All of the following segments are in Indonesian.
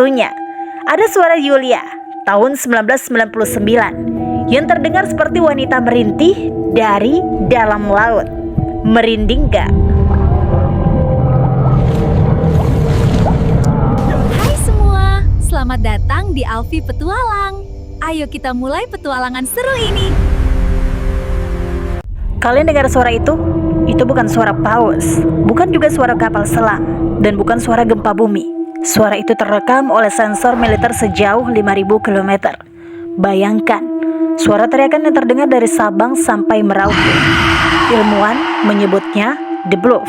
satu-satunya. Ada suara Yulia tahun 1999 yang terdengar seperti wanita merintih dari dalam laut. Merinding gak? Hai semua, selamat datang di Alfi Petualang. Ayo kita mulai petualangan seru ini. Kalian dengar suara itu? Itu bukan suara paus, bukan juga suara kapal selam, dan bukan suara gempa bumi. Suara itu terekam oleh sensor militer sejauh 5.000 km. Bayangkan, suara teriakan yang terdengar dari Sabang sampai Merauke. Ilmuwan menyebutnya The Bluff.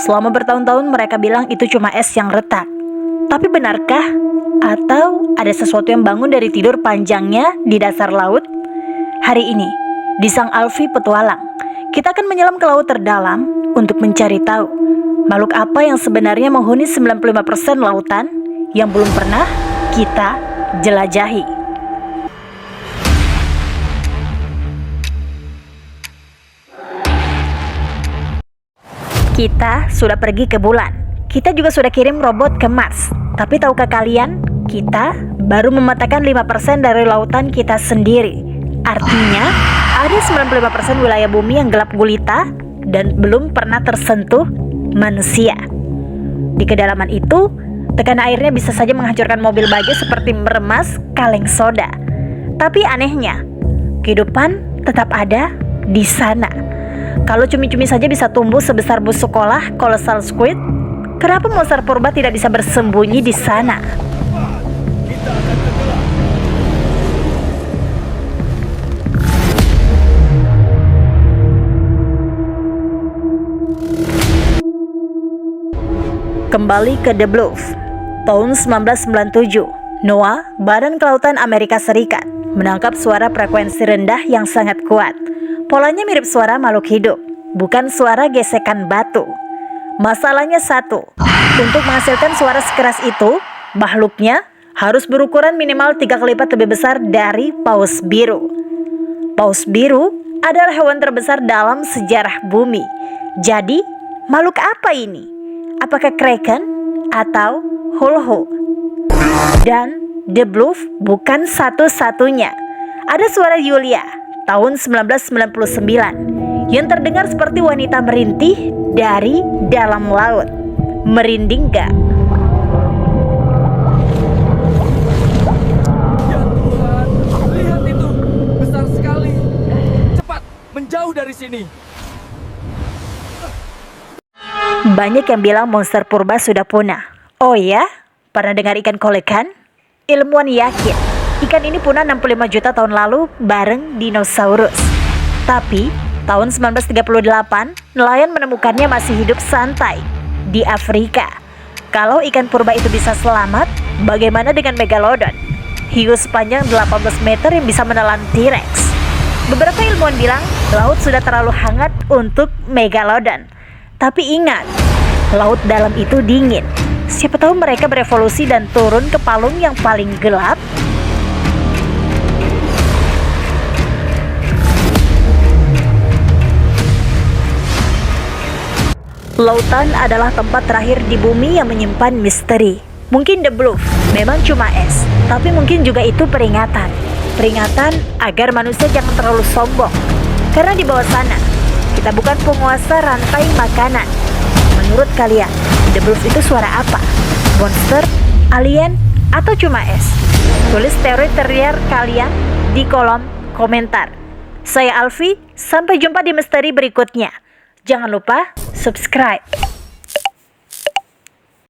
Selama bertahun-tahun mereka bilang itu cuma es yang retak. Tapi benarkah? Atau ada sesuatu yang bangun dari tidur panjangnya di dasar laut? Hari ini, di Sang Alfi Petualang, kita akan menyelam ke laut terdalam untuk mencari tahu makhluk apa yang sebenarnya menghuni 95% lautan yang belum pernah kita jelajahi. Kita sudah pergi ke bulan. Kita juga sudah kirim robot ke Mars. Tapi tahukah kalian, kita baru memetakan 5% dari lautan kita sendiri. Artinya, ada 95% wilayah bumi yang gelap gulita dan belum pernah tersentuh manusia. Di kedalaman itu, tekanan airnya bisa saja menghancurkan mobil baju seperti meremas kaleng soda. Tapi anehnya, kehidupan tetap ada di sana. Kalau cumi-cumi saja bisa tumbuh sebesar bus sekolah kolosal squid, kenapa monster purba tidak bisa bersembunyi di sana? Kembali ke The Bluff. Tahun 1997, NOAA, Badan Kelautan Amerika Serikat, menangkap suara frekuensi rendah yang sangat kuat. Polanya mirip suara makhluk hidup, bukan suara gesekan batu. Masalahnya satu, untuk menghasilkan suara sekeras itu, makhluknya harus berukuran minimal 3 kali lipat lebih besar dari paus biru. Paus biru adalah hewan terbesar dalam sejarah bumi. Jadi, makhluk apa ini? Apakah kraken atau hulhu? Dan The Bluff bukan satu-satunya. Ada suara Yulia tahun 1999 yang terdengar seperti wanita merintih dari dalam laut. Merinding gak? Ya Tuhan, lihat itu, besar sekali. Cepat, menjauh dari sini. Banyak yang bilang monster purba sudah punah. Oh ya? Pernah dengar ikan kolekan? Ilmuwan yakin ikan ini punah 65 juta tahun lalu bareng dinosaurus. Tapi tahun 1938, nelayan menemukannya masih hidup santai di Afrika. Kalau ikan purba itu bisa selamat, bagaimana dengan Megalodon? Hiu sepanjang 18 meter yang bisa menelan T-Rex. Beberapa ilmuwan bilang laut sudah terlalu hangat untuk Megalodon. Tapi ingat, laut dalam itu dingin. Siapa tahu mereka berevolusi dan turun ke palung yang paling gelap. Lautan adalah tempat terakhir di bumi yang menyimpan misteri. Mungkin The Bluff memang cuma es, tapi mungkin juga itu peringatan. Peringatan agar manusia jangan terlalu sombong. Karena di bawah sana, kita bukan penguasa rantai makanan. Menurut kalian, The Bluff itu suara apa? Monster, alien, atau cuma es? Tulis teori terliar kalian di kolom komentar. Saya Alfi, sampai jumpa di misteri berikutnya. Jangan lupa subscribe.